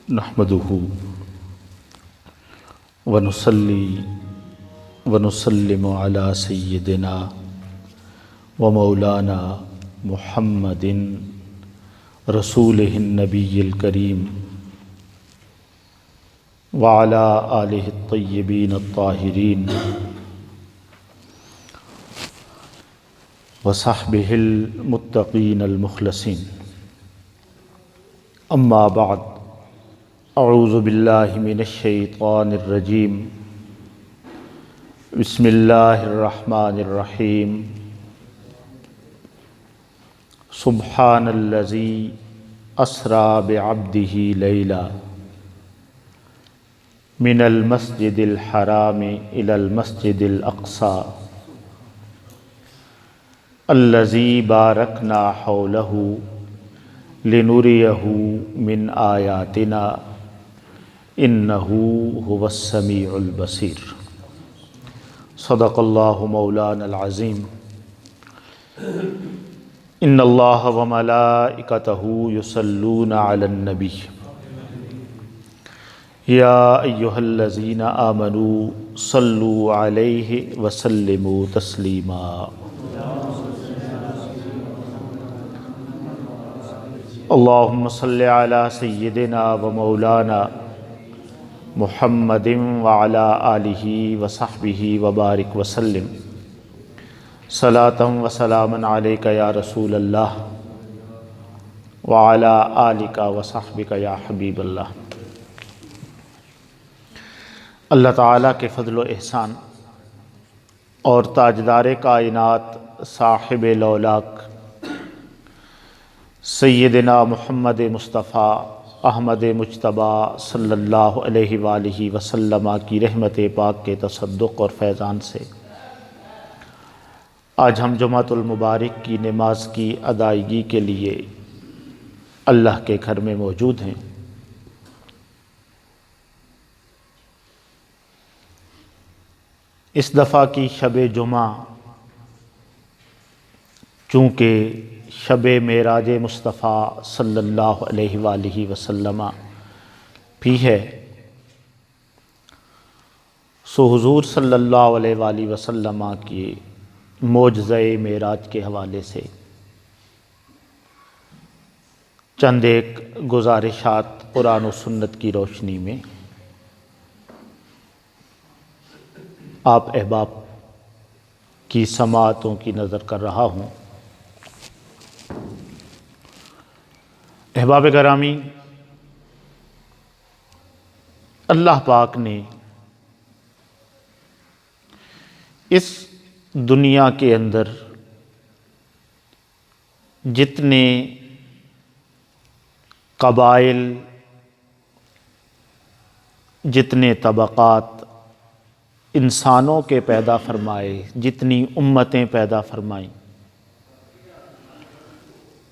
نحمده ونصلي ونسلم على سيدنا ومولانا محمد رسوله النبي الكريم وعلى آله الطيبين الطاهرين وصحبه المتقين المخلصين. اما بعد، اعوذ باللہ من الشیطان الرجیم. بسم اللہ الرحمن الرحیم. سبحان الذی اسری بعبدہ لیلا من المسجد الحرام الی المسجد الاقصی الذی بارکنا حولہ لنریہ من آیاتنا انہ هو السمیع البصیر. صدق اللہ مولانا العظیم. ان اللہ وملائکتہ یصلون علی النبی یا ایہا الذین آمنوا صلوا علیہ وسلموا تسلیما. اللہم صلی علی سیدنا و مولانا محمد وعلی آلہ وصحبہ وبارک وسلم. صلاۃ و سلاما علیک یا رسول اللہ وعلی آلک وصحبک یا حبیب اللہ. اللہ تعالیٰ کے فضل و احسان اور تاجدار کائنات صاحب لولاک سیدنا محمد مصطفیٰ احمد مجتبیٰ صلی اللہ علیہ وآلہ وسلم کی رحمت پاک کے تصدق اور فیضان سے آج ہم جمعۃ المبارک کی نماز کی ادائیگی کے لیے اللہ کے گھر میں موجود ہیں. اس دفعہ کی شب جمعہ چونکہ شب معراج مصطفیٰ صلی اللہ علیہ وآلہ وسلم بھی ہے، سو حضور صلی اللہ علیہ وآلہ وسلم کی معجزہ معراج کے حوالے سے چند ایک گزارشات قرآن و سنت کی روشنی میں آپ احباب کی سماعتوں کی نظر کر رہا ہوں. احباب گرامی، اللہ پاک نے اس دنیا کے اندر جتنے قبائل، جتنے طبقات انسانوں کے پیدا فرمائے، جتنی امتیں پیدا فرمائیں،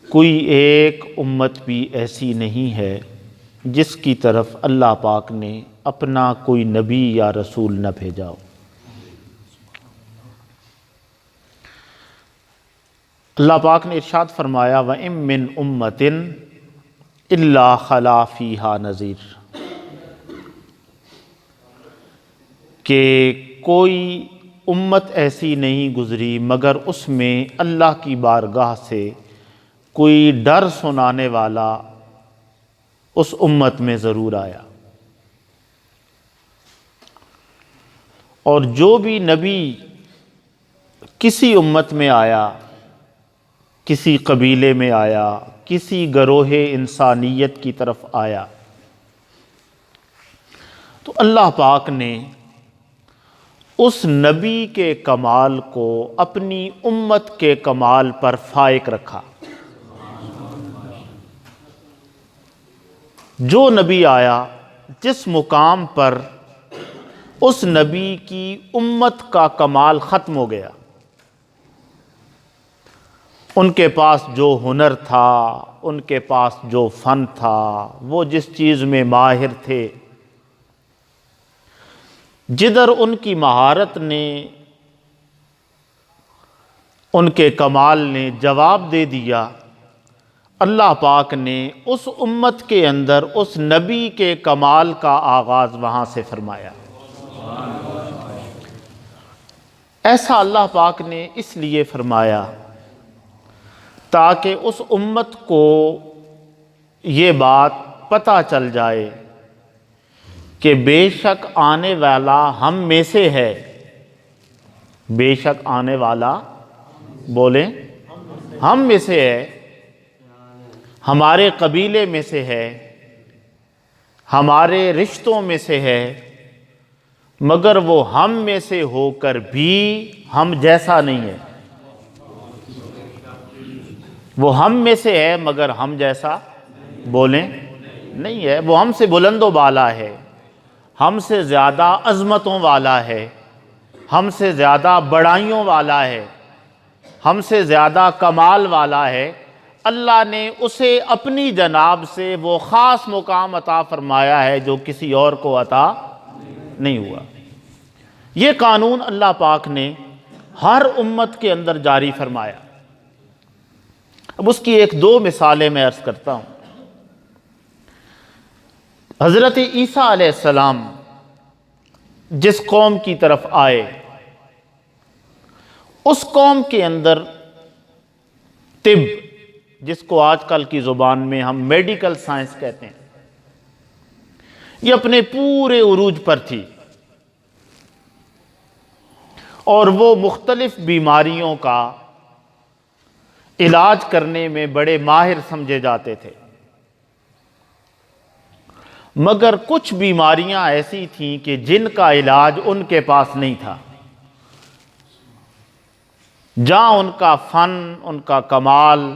کوئی ایک امت بھی ایسی نہیں ہے جس کی طرف اللہ پاک نے اپنا کوئی نبی یا رسول نہ بھیجا ہو. اللہ پاک نے ارشاد فرمایا وَإِن مِّنْ أُمَّةٍ إِلَّا خَلَا فِيهَا نَذِيرٌ، کہ کوئی امت ایسی نہیں گزری مگر اس میں اللہ کی بارگاہ سے کوئی ڈر سنانے والا اس امت میں ضرور آیا. اور جو بھی نبی کسی امت میں آیا، کسی قبیلے میں آیا، کسی گروہ انسانیت کی طرف آیا، تو اللہ پاک نے اس نبی کے کمال کو اپنی امت کے کمال پر فائق رکھا. جو نبی آیا، جس مقام پر اس نبی کی امت کا کمال ختم ہو گیا، ان کے پاس جو ہنر تھا، ان کے پاس جو فن تھا، وہ جس چیز میں ماہر تھے، جدھر ان کی مہارت نے، ان کے کمال نے جواب دے دیا، اللہ پاک نے اس امت کے اندر اس نبی کے کمال کا آغاز وہاں سے فرمایا۔ ایسا اللہ پاک نے اس لیے فرمایا تاکہ اس امت کو یہ بات پتہ چل جائے کہ بے شک آنے والا ہم میں سے ہے، بے شک آنے والا بولیں ہم میں سے ہے، ہمارے قبیلے میں سے ہے، ہمارے رشتوں میں سے ہے، مگر وہ ہم میں سے ہو کر بھی ہم جیسا نہیں ہے۔ وہ ہم میں سے ہے مگر ہم جیسا بولیں نہیں ہے۔ وہ ہم سے بلند و بالا ہے، ہم سے زیادہ عظمتوں والا ہے، ہم سے زیادہ بڑائیوں والا ہے، ہم سے زیادہ کمال والا ہے۔ اللہ نے اسے اپنی جناب سے وہ خاص مقام عطا فرمایا ہے جو کسی اور کو عطا نہیں ہوا۔ یہ قانون اللہ پاک نے ہر امت کے اندر جاری فرمایا۔ اب اس کی ایک دو مثالیں میں عرض کرتا ہوں۔ حضرت عیسیٰ علیہ السلام جس قوم کی طرف آئے، اس قوم کے اندر طب، جس کو آج کل کی زبان میں ہم میڈیکل سائنس کہتے ہیں، یہ اپنے پورے عروج پر تھی، اور وہ مختلف بیماریوں کا علاج کرنے میں بڑے ماہر سمجھے جاتے تھے۔ مگر کچھ بیماریاں ایسی تھیں کہ جن کا علاج ان کے پاس نہیں تھا۔ جہاں ان کا فن، ان کا کمال،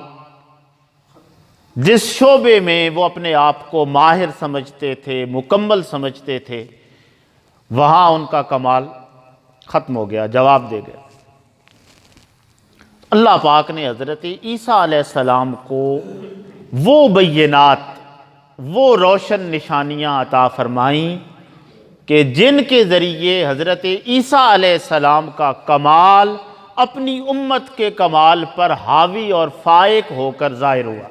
جس شعبے میں وہ اپنے آپ کو ماہر سمجھتے تھے، مکمل سمجھتے تھے، وہاں ان کا کمال ختم ہو گیا، جواب دے گیا۔ اللہ پاک نے حضرت عیسیٰ علیہ السلام کو وہ بینات، وہ روشن نشانیاں عطا فرمائیں کہ جن کے ذریعے حضرت عیسیٰ علیہ السلام کا کمال اپنی امت کے کمال پر حاوی اور فائق ہو کر ظاہر ہوا۔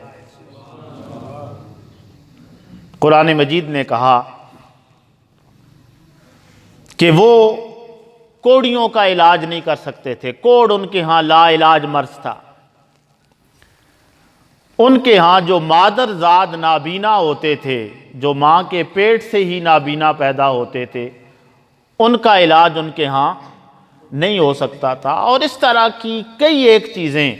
قرآن مجید نے کہا کہ وہ کوڑیوں کا علاج نہیں کر سکتے تھے، کوڑ ان کے ہاں لا علاج مرض تھا۔ ان کے ہاں جو مادر زاد نابینا ہوتے تھے، جو ماں کے پیٹ سے ہی نابینا پیدا ہوتے تھے، ان کا علاج ان کے ہاں نہیں ہو سکتا تھا۔ اور اس طرح کی کئی ایک چیزیں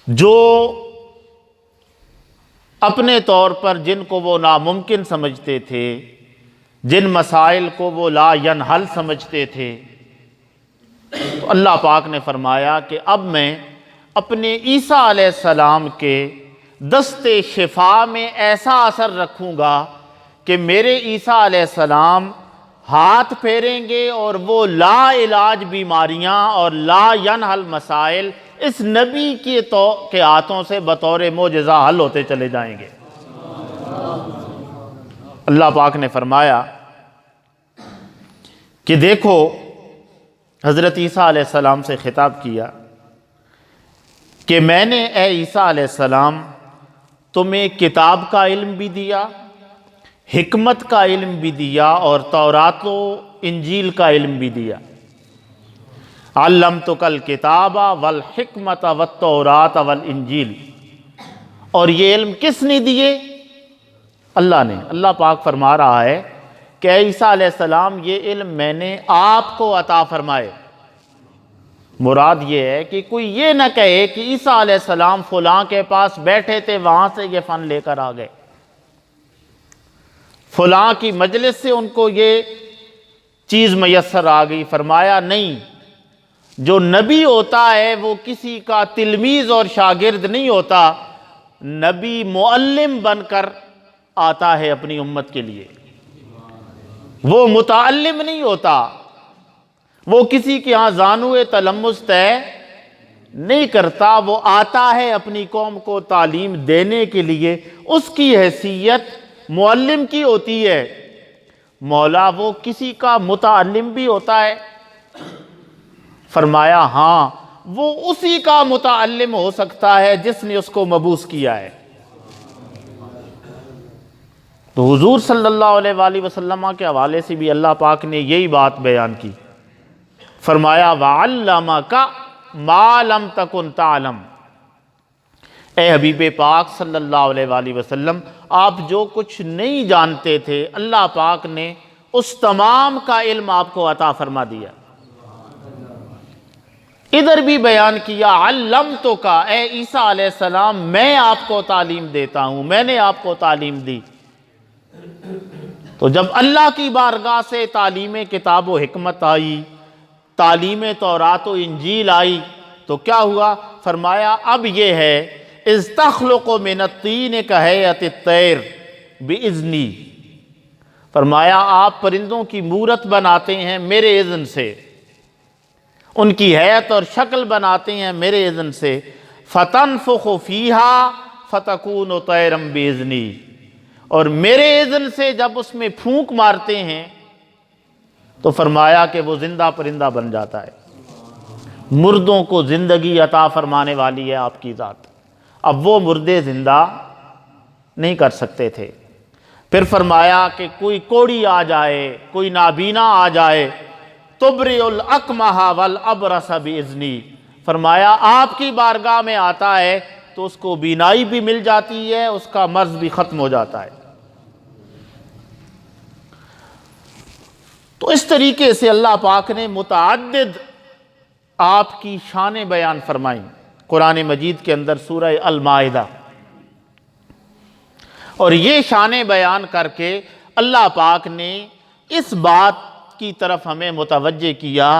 جو اپنے طور پر جن کو وہ ناممکن سمجھتے تھے، جن مسائل کو وہ لا ینحل سمجھتے تھے، تو اللہ پاک نے فرمایا کہ اب میں اپنے عیسیٰ علیہ السلام کے دست شفا میں ایسا اثر رکھوں گا کہ میرے عیسیٰ علیہ السلام ہاتھ پھیریں گے اور وہ لا علاج بیماریاں اور لا ینحل مسائل اس نبی کے ہاتھوں سے بطور معجزہ حل ہوتے چلے جائیں گے۔ اللہ پاک نے فرمایا کہ دیکھو، حضرت عیسیٰ علیہ السلام سے خطاب کیا کہ میں نے اے عیسیٰ علیہ السلام تمہیں کتاب کا علم بھی دیا، حکمت کا علم بھی دیا، اور تورات و انجیل کا علم بھی دیا۔ علمتک الکتاب والحکمت والتورات والانجیل۔ اور یہ علم کس نے دیے؟ اللہ نے۔ اللہ پاک فرما رہا ہے کہ اے عیسیٰ علیہ السلام یہ علم میں نے آپ کو عطا فرمائے۔ مراد یہ ہے کہ کوئی یہ نہ کہے کہ عیسیٰ علیہ السلام فلاں کے پاس بیٹھے تھے، وہاں سے یہ فن لے کر آ گئے، فلاں کی مجلس سے ان کو یہ چیز میسر آ گئی۔ فرمایا نہیں، جو نبی ہوتا ہے وہ کسی کا تلمیذ اور شاگرد نہیں ہوتا، نبی معلم بن کر آتا ہے اپنی امت کے لیے، وہ متعلم نہیں ہوتا، وہ کسی کے ہاں زانوِ تلمذ طے نہیں کرتا، وہ آتا ہے اپنی قوم کو تعلیم دینے کے لیے۔ اس کی حیثیت معلم کی ہوتی ہے۔ مولا وہ کسی کا متعلم بھی ہوتا ہے؟ فرمایا ہاں، وہ اسی کا متعلم ہو سکتا ہے جس نے اس کو مبعوث کیا ہے۔ تو حضور صلی اللہ علیہ وآلہ وسلم کے حوالے سے بھی اللہ پاک نے یہی بات بیان کی، فرمایا وَعَلَّمَكَ مَا لَمْ تَكُنْ تَعْلَمْ۔ اے حبیب پاک صلی اللہ علیہ وآلہ وسلم، آپ جو کچھ نہیں جانتے تھے اللہ پاک نے اس تمام کا علم آپ کو عطا فرما دیا۔ ادھر بھی بیان کیا علمتک، اے عیسیٰ علیہ السلام میں آپ کو تعلیم دیتا ہوں، میں نے آپ کو تعلیم دی۔ تو جب اللہ کی بارگاہ سے تعلیم کتاب و حکمت آئی، تعلیم تورات و انجیل آئی، تو کیا ہوا؟ فرمایا اب یہ ہے اذ تخلق من الطین کہیئۃ الطیر باذنی، فرمایا آپ پرندوں کی مورت بناتے ہیں میرے اذن سے، ان کی حیت اور شکل بناتے ہیں میرے اذن سے، فتنفخ فیہا فتکون طیرا باذنی، اور میرے اذن سے جب اس میں پھونک مارتے ہیں تو فرمایا کہ وہ زندہ پرندہ بن جاتا ہے۔ مردوں کو زندگی عطا فرمانے والی ہے آپ کی ذات، اب وہ مردے زندہ نہیں کر سکتے تھے۔ پھر فرمایا کہ کوئی کوڑی آ جائے، کوئی نابینا آ جائے، تبرئ الاکمہ والابرص باذنی، فرمایا آپ کی بارگاہ میں آتا ہے تو اس کو بینائی بھی مل جاتی ہے، اس کا مرض بھی ختم ہو جاتا ہے۔ تو اس طریقے سے اللہ پاک نے متعدد آپ کی شانیں بیان فرمائیں قرآن مجید کے اندر سورہ المائدہ، اور یہ شانیں بیان کر کے اللہ پاک نے اس بات کی طرف ہمیں متوجہ کیا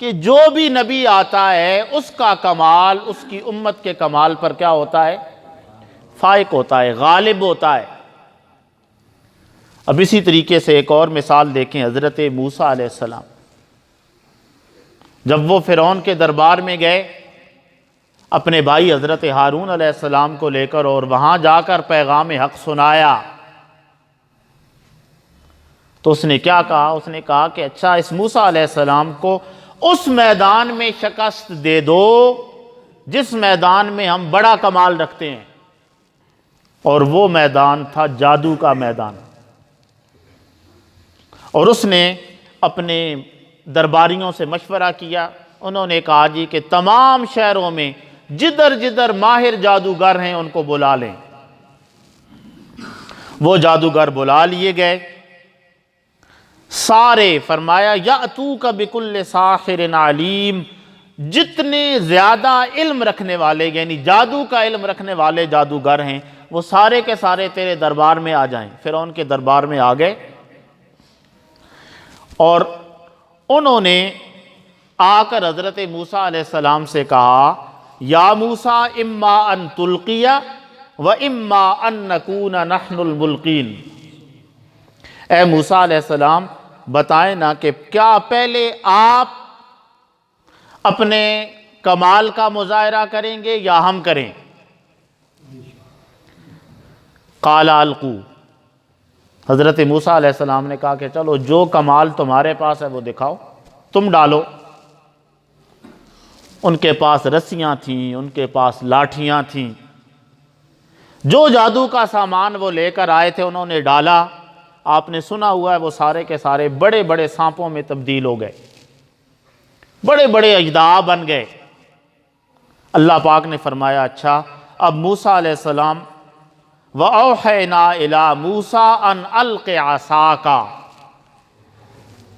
کہ جو بھی نبی آتا ہے اس کا کمال اس کی امت کے کمال پر کیا ہوتا ہے؟ فائق ہوتا ہے، غالب ہوتا ہے۔ اب اسی طریقے سے ایک اور مثال دیکھیں، حضرت موسیٰ علیہ السلام جب وہ فرعون کے دربار میں گئے اپنے بھائی حضرت ہارون علیہ السلام کو لے کر، اور وہاں جا کر پیغام حق سنایا، تو اس نے کیا کہا؟ اس نے کہا کہ اچھا اس موسیٰ علیہ السلام کو اس میدان میں شکست دے دو جس میدان میں ہم بڑا کمال رکھتے ہیں، اور وہ میدان تھا جادو کا میدان۔ اور اس نے اپنے درباریوں سے مشورہ کیا، انہوں نے کہا جی کہ تمام شہروں میں جدھر جدھر ماہر جادوگر ہیں ان کو بلا لیں۔ وہ جادوگر بلا لیے گئے سارے، فرمایا یأتوک بکل ساحر علیم، جتنے زیادہ علم رکھنے والے یعنی جادو کا علم رکھنے والے جادوگر ہیں وہ سارے کے سارے تیرے دربار میں آ جائیں۔ فرعون کے دربار میں آ گئے، اور انہوں نے آ کر حضرت موسیٰ علیہ السلام سے کہا یا موسیٰ اما ان تلقی و اما ان نکون نحن الملقین، اے موسیٰ علیہ السلام بتائیں نا کہ کیا پہلے آپ اپنے کمال کا مظاہرہ کریں گے یا ہم کریں؟ قال القوا، حضرت موسیٰ علیہ السلام نے کہا کہ چلو جو کمال تمہارے پاس ہے وہ دکھاؤ، تم ڈالو۔ ان کے پاس رسیاں تھیں، ان کے پاس لاٹھیاں تھیں، جو جادو کا سامان وہ لے کر آئے تھے انہوں نے ڈالا۔ آپ نے سنا ہوا ہے وہ سارے کے سارے بڑے بڑے سانپوں میں تبدیل ہو گئے، بڑے بڑے اژدہا بن گئے۔ اللہ پاک نے فرمایا اچھا اب موسیٰ علیہ السلام وَأَوْحَيْنَا إِلَىٰ مُوسَىٰ أَنْ أَلْقِ عَصَاكَ،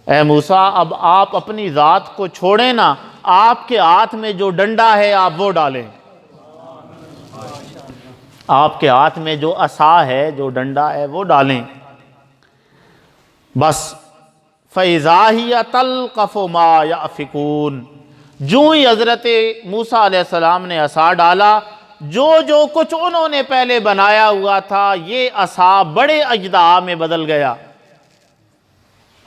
اے موسیٰ اب آپ اپنی ذات کو چھوڑیں نا، آپ کے ہاتھ میں جو ڈنڈا ہے آپ وہ ڈالیں، آپ کے ہاتھ میں جو عصا ہے جو ڈنڈا ہے وہ ڈالیں۔ بس فَإِذَا هِيَ تَلْقَفُ مَا يَأْفِكُونَ، جو ہی حضرت موسیٰ علیہ السلام نے عصا ڈالا، جو جو کچھ انہوں نے پہلے بنایا ہوا تھا یہ عصا بڑے اژدہا میں بدل گیا،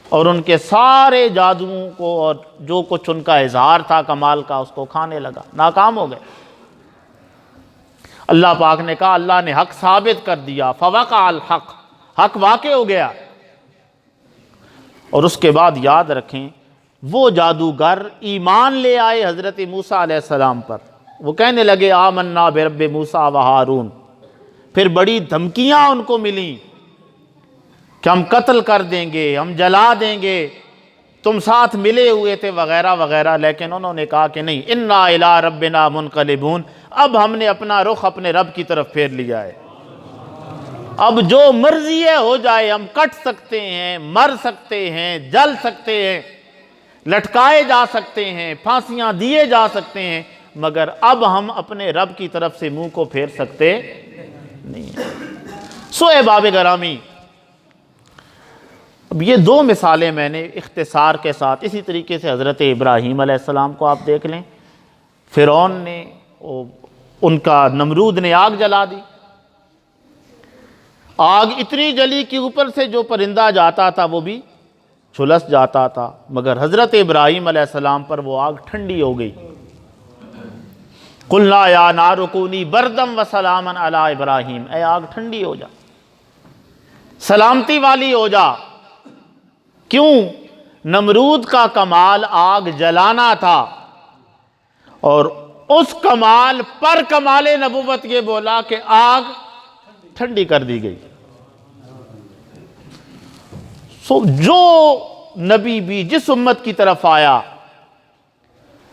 اور ان کے سارے جادوؤں کو اور جو کچھ ان کا اظہار تھا کمال کا اس کو کھانے لگا، ناکام ہو گئے۔ اللہ پاک نے کہا اللہ نے حق ثابت کر دیا، فوقع الحق، حق واقع ہو گیا۔ اور اس کے بعد یاد رکھیں وہ جادوگر ایمان لے آئے حضرت موسیٰ علیہ السلام پر، وہ کہنے لگے آمنا برب موسیٰ و ہارون، پھر بڑی دھمکیاں ان کو ملیں کہ ہم قتل کر دیں گے، ہم جلا دیں گے، تم ساتھ ملے ہوئے تھے وغیرہ وغیرہ، لیکن انہوں نے کہا کہ نہیں، انا الی ربنا منقلبون، اب ہم نے اپنا رخ اپنے رب کی طرف پھیر لیا ہے، اب جو مرضی ہے ہو جائے، ہم کٹ سکتے ہیں، مر سکتے ہیں، جل سکتے ہیں، لٹکائے جا سکتے ہیں، پھانسیاں دیے جا سکتے ہیں، مگر اب ہم اپنے رب کی طرف سے منہ کو پھیر سکتے نہیں ہیں۔ سو احباب گرامی، اب یہ دو مثالیں میں نے اختصار کے ساتھ، اسی طریقے سے حضرت ابراہیم علیہ السلام کو آپ دیکھ لیں، فرعون نے ان کا نمرود نے آگ جلا دی، آگ اتنی جلی کہ اوپر سے جو پرندہ جاتا تھا وہ بھی جھلس جاتا تھا، مگر حضرت ابراہیم علیہ السلام پر وہ آگ ٹھنڈی ہو گئی۔ قلنا یا نار کونی بردم و سلاما علی ابراہیم، اے آگ ٹھنڈی ہو جا، سلامتی والی ہو جا۔ کیوں؟ نمرود کا کمال آگ جلانا تھا، اور اس کمال پر کمال نبوت یہ بولا کہ آگ ٹھنڈی کر دی گئی۔ جو نبی بھی جس امت کی طرف آیا،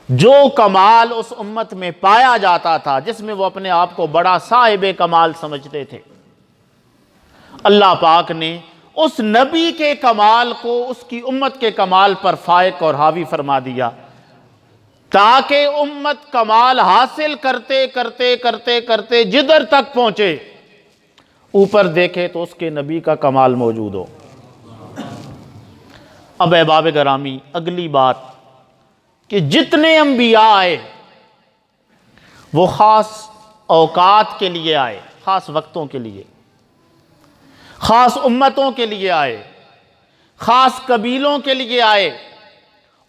جو کمال اس امت میں پایا جاتا تھا، جس میں وہ اپنے آپ کو بڑا صاحب کمال سمجھتے تھے، اللہ پاک نے اس نبی کے کمال کو اس کی امت کے کمال پر فائق اور حاوی فرما دیا، تاکہ امت کمال حاصل کرتے کرتے کرتے کرتے جدھر تک پہنچے، اوپر دیکھے تو اس کے نبی کا کمال موجود ہو۔ اب احباب گرامی، اگلی بات کہ جتنے انبیاء آئے وہ خاص اوقات کے لیے آئے، خاص وقتوں کے لیے، خاص امتوں کے لیے آئے، خاص قبیلوں کے لیے آئے۔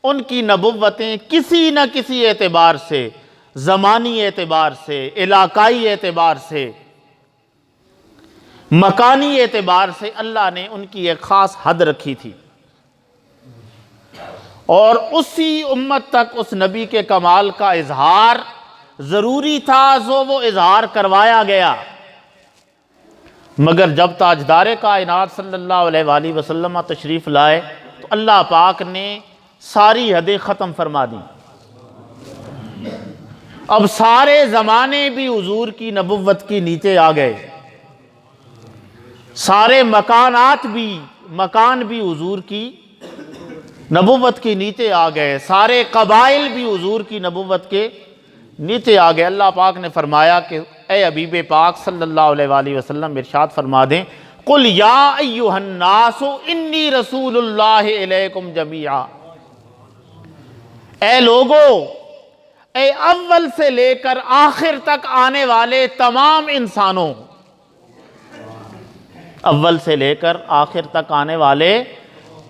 ان کی نبوتیں کسی نہ کسی اعتبار سے، زمانی اعتبار سے، علاقائی اعتبار سے، مکانی اعتبار سے، اللہ نے ان کی ایک خاص حد رکھی تھی، اور اسی امت تک اس نبی کے کمال کا اظہار ضروری تھا، وہ اظہار کروایا گیا۔ مگر جب تاجدار کائنات صلی اللہ علیہ وآلہ وسلم تشریف لائے تو اللہ پاک نے ساری حدیں ختم فرما دی۔ اب سارے زمانے بھی حضور کی نبوت کی نیچے آ گئے، سارے مکان بھی حضور کی نبوت کی نیچے آ گئے، سارے قبائل بھی حضور کی نبوت کے نیچے آ گئے۔ اللہ پاک نے فرمایا کہ اے حبیب پاک صلی اللہ علیہ وآلہ وسلم ارشاد فرما دیں، قل یا ایھا الناس انی رسول اللہ الیکم جمیعا، اے لوگو، اے اول سے لے کر آخر تک آنے والے تمام انسانوں، اول سے لے کر آخر تک آنے والے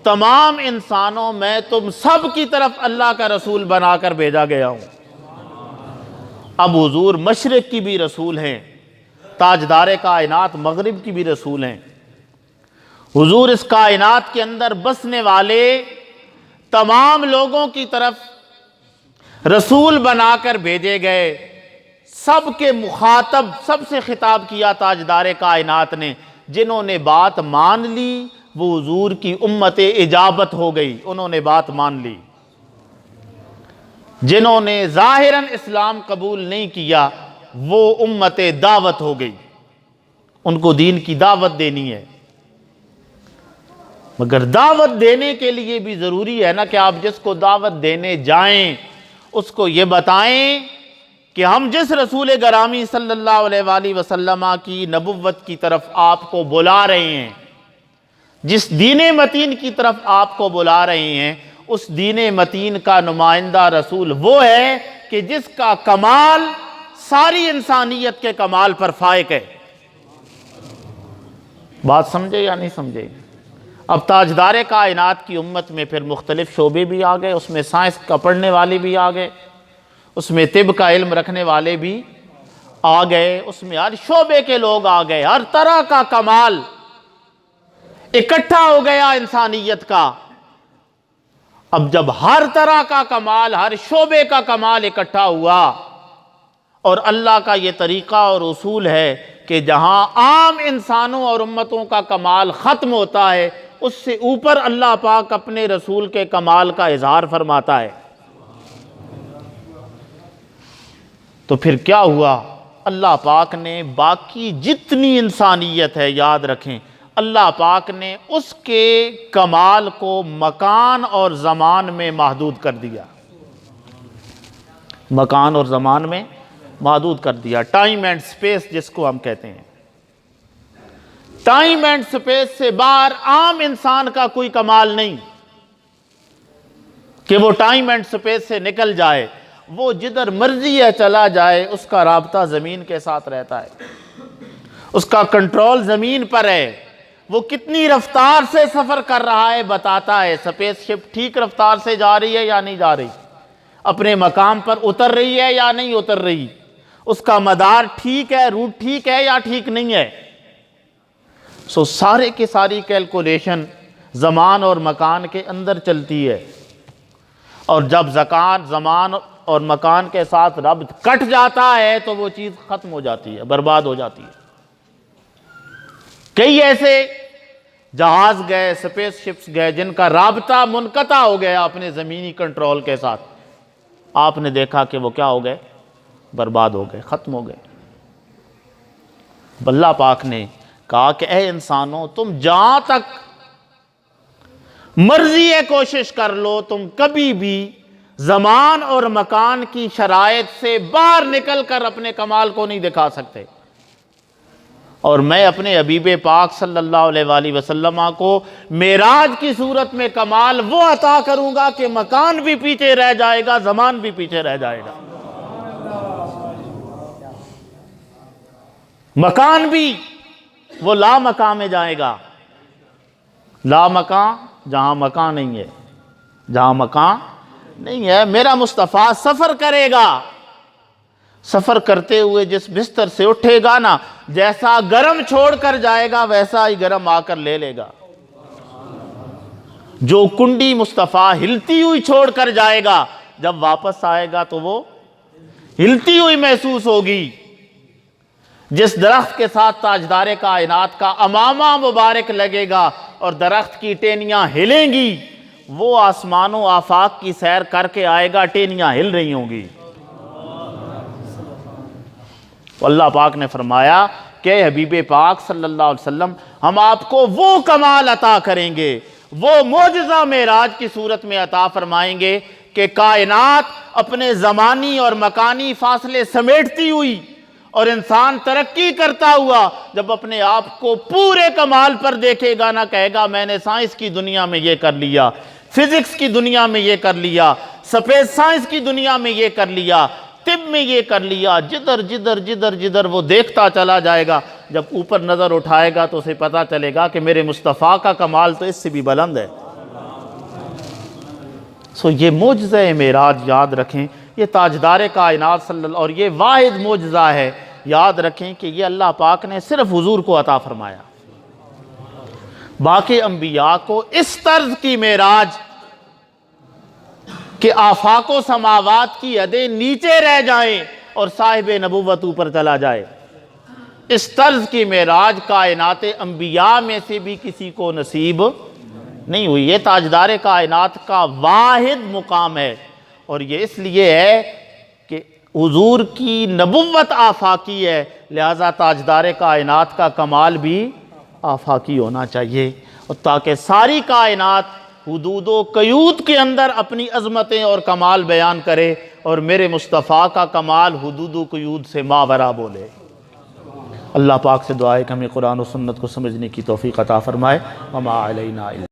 تمام انسانوں، میں تم سب کی طرف اللہ کا رسول بنا کر بھیجا گیا ہوں۔ اب حضور مشرق کی بھی رسول ہیں، تاجدار کائنات مغرب کی بھی رسول ہیں، حضور اس کائنات کے اندر بسنے والے تمام لوگوں کی طرف رسول بنا کر بھیجے گئے۔ سب کے مخاطب، سب سے خطاب کیا تاجدار کائنات نے، جنہوں نے بات مان لی وہ حضور کی امت اجابت ہو گئی، انہوں نے بات مان لی۔ جنہوں نے ظاہراً اسلام قبول نہیں کیا وہ امت دعوت ہو گئی، ان کو دین کی دعوت دینی ہے۔ مگر دعوت دینے کے لیے بھی ضروری ہے نا کہ آپ جس کو دعوت دینے جائیں اس کو یہ بتائیں کہ ہم جس رسول گرامی صلی اللہ علیہ وآلہ وسلم کی نبوت کی طرف آپ کو بلا رہے ہیں، جس دین متین کی طرف آپ کو بلا رہے ہیں، اس دین متین کا نمائندہ رسول وہ ہے کہ جس کا کمال ساری انسانیت کے کمال پر فائق ہے۔ بات سمجھے یا نہیں سمجھے؟ اب تاجدار کائنات کی امت میں پھر مختلف شعبے بھی آ گئے، اس میں سائنس کا پڑھنے والے بھی آ گئے، اس میں طب کا علم رکھنے والے بھی آ گئے، اس میں ہر شعبے کے لوگ آ گئے، ہر طرح کا کمال اکٹھا ہو گیا انسانیت کا۔ اب جب ہر طرح کا کمال، ہر شعبے کا کمال اکٹھا ہوا، اور اللہ کا یہ طریقہ اور اصول ہے کہ جہاں عام انسانوں اور امتوں کا کمال ختم ہوتا ہے، اس سے اوپر اللہ پاک اپنے رسول کے کمال کا اظہار فرماتا ہے۔ تو پھر کیا ہوا؟ اللہ پاک نے باقی جتنی انسانیت ہے، یاد رکھیں، اللہ پاک نے اس کے کمال کو مکان اور زمان میں محدود کر دیا، مکان اور زمان میں محدود کر دیا۔ ٹائم اینڈ سپیس جس کو ہم کہتے ہیں، ٹائم اینڈ سپیس سے باہر عام انسان کا کوئی کمال نہیں کہ وہ ٹائم اینڈ سپیس سے نکل جائے، وہ جدھر مرضی ہے چلا جائے، اس کا رابطہ زمین کے ساتھ رہتا ہے، اس کا کنٹرول زمین پر ہے، وہ کتنی رفتار سے سفر کر رہا ہے بتاتا ہے۔ سپیس شپ ٹھیک رفتار سے جا رہی ہے یا نہیں جا رہی، اپنے مقام پر اتر رہی ہے یا نہیں اتر رہی، اس کا مدار ٹھیک ہے، روٹ ٹھیک ہے یا ٹھیک نہیں ہے۔ سو سارے کی ساری کیلکولیشن زمان اور مکان کے اندر چلتی ہے، اور جب زمان اور مکان کے ساتھ ربط کٹ جاتا ہے تو وہ چیز ختم ہو جاتی ہے، برباد ہو جاتی ہے۔ کئی ایسے جہاز گئے، سپیس شپس گئے، جن کا رابطہ منقطع ہو گیا اپنے زمینی کنٹرول کے ساتھ، آپ نے دیکھا کہ وہ کیا ہو گئے؟ برباد ہو گئے، ختم ہو گئے۔ اللہ پاک نے کہا کہ اے انسانوں، تم جہاں تک مرضی ہے کوشش کر لو، تم کبھی بھی زمان اور مکان کی شرائط سے باہر نکل کر اپنے کمال کو نہیں دکھا سکتے۔ اور میں اپنے حبیب پاک صلی اللہ علیہ وآلہ وسلم کو معراج کی صورت میں کمال وہ عطا کروں گا کہ مکان بھی پیچھے رہ جائے گا، زمان بھی پیچھے رہ جائے گا، مکان بھی وہ لا مکان میں جائے گا۔ لا مکان، جہاں مکان نہیں ہے، جہاں مکان نہیں ہے، میرا مصطفیٰ سفر کرے گا، سفر کرتے ہوئے جس بستر سے اٹھے گا نا، جیسا گرم چھوڑ کر جائے گا ویسا ہی گرم آ کر لے لے گا۔ جو کنڈی مصطفیٰ ہلتی ہوئی چھوڑ کر جائے گا، جب واپس آئے گا تو وہ ہلتی ہوئی محسوس ہوگی۔ جس درخت کے ساتھ تاجدار کائنات کا امامہ مبارک لگے گا اور درخت کی ٹہنیاں ہلیں گی، وہ آسمان و آفاق کی سیر کر کے آئے گا، ٹہنیاں ہل رہی ہوں گی۔ اللہ پاک نے فرمایا کہ حبیب پاک صلی اللہ علیہ وسلم، ہم آپ کو وہ کمال عطا کریں گے، وہ معجزہ معراج کی صورت میں عطا فرمائیں گے کہ کائنات اپنے زمانی اور مکانی فاصلے سمیٹتی ہوئی اور انسان ترقی کرتا ہوا جب اپنے آپ کو پورے کمال پر دیکھے گا، نہ کہے گا میں نے سائنس کی دنیا میں یہ کر لیا، فزکس کی دنیا میں یہ کر لیا، سپیس سائنس کی دنیا میں یہ کر لیا، طب میں یہ کر لیا۔ جدھر جدھر جدھر جدھر وہ دیکھتا چلا جائے گا، جب اوپر نظر اٹھائے گا تو اسے پتا چلے گا کہ میرے مصطفیٰ کا کمال تو اس سے بھی بلند ہے۔ سو یہ معجزہ معراج یاد رکھیں، یہ تاجدار کائنات صلی اللہ، اور یہ واحد معجزہ ہے، یاد رکھیں کہ یہ اللہ پاک نے صرف حضور کو عطا فرمایا۔ باقی انبیاء کو اس طرز کی معراج کہ آفاق و سماوات کی حدیں نیچے رہ جائیں اور صاحب نبوت اوپر چلا جائے، اس طرز کی معراج کائنات انبیاء میں سے بھی کسی کو نصیب نہیں ہوئی۔ یہ تاجدار کائنات کا واحد مقام ہے، اور یہ اس لیے ہے کہ حضور کی نبوت آفاقی ہے، لہذا تاجدار کائنات کا کمال بھی آفاقی ہونا چاہیے، اور تاکہ ساری کائنات حدود و قیود کے اندر اپنی عظمتیں اور کمال بیان کرے، اور میرے مصطفیٰ کا کمال حدود و قیود سے ماورا بولے۔ اللہ پاک سے دعا ہے کہ ہمیں قرآن و سنت کو سمجھنے کی توفیق عطا فرمائے۔ وما علینا